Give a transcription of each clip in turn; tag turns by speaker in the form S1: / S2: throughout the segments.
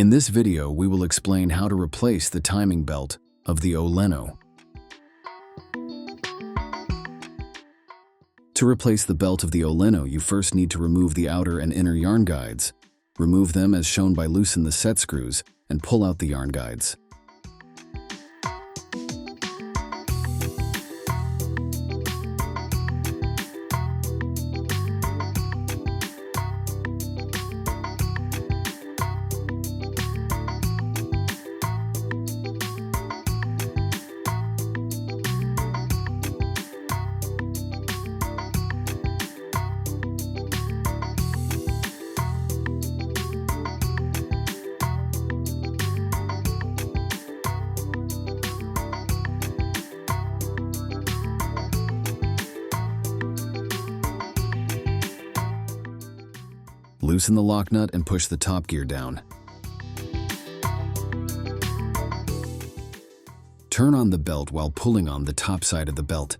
S1: In this video, we will explain how to replace the timing belt of the o-Leno. To replace the belt of the o-Leno, you first need to remove the outer and inner yarn guides. Remove them as shown by loosen the set screws and pull out the yarn guides. Loosen the lock nut and push the top gear down. Turn on the belt while pulling on the top side of the belt.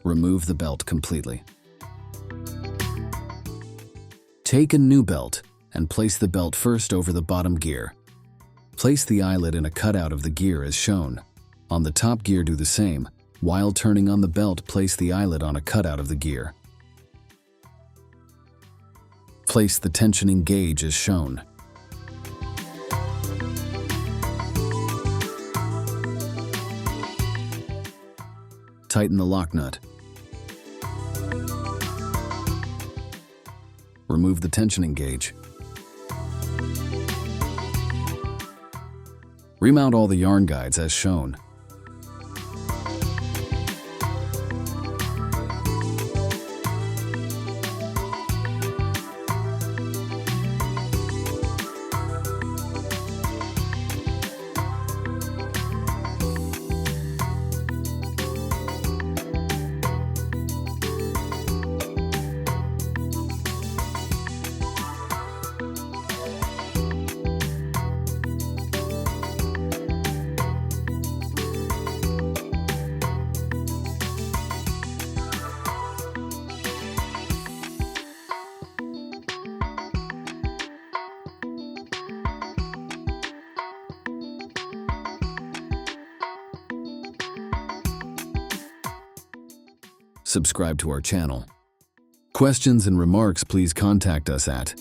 S1: Remove the belt completely. Take a new belt and place the belt first over the bottom gear. Place the eyelet in a cutout of the gear as shown. On the top gear, do the same. While turning on the belt, place the eyelet on a cutout of the gear. Place the tensioning gauge as shown. Tighten the lock nut. Remove the tensioning gauge. Remount all the yarn guides as shown. Subscribe to our channel. Questions and remarks, please contact us at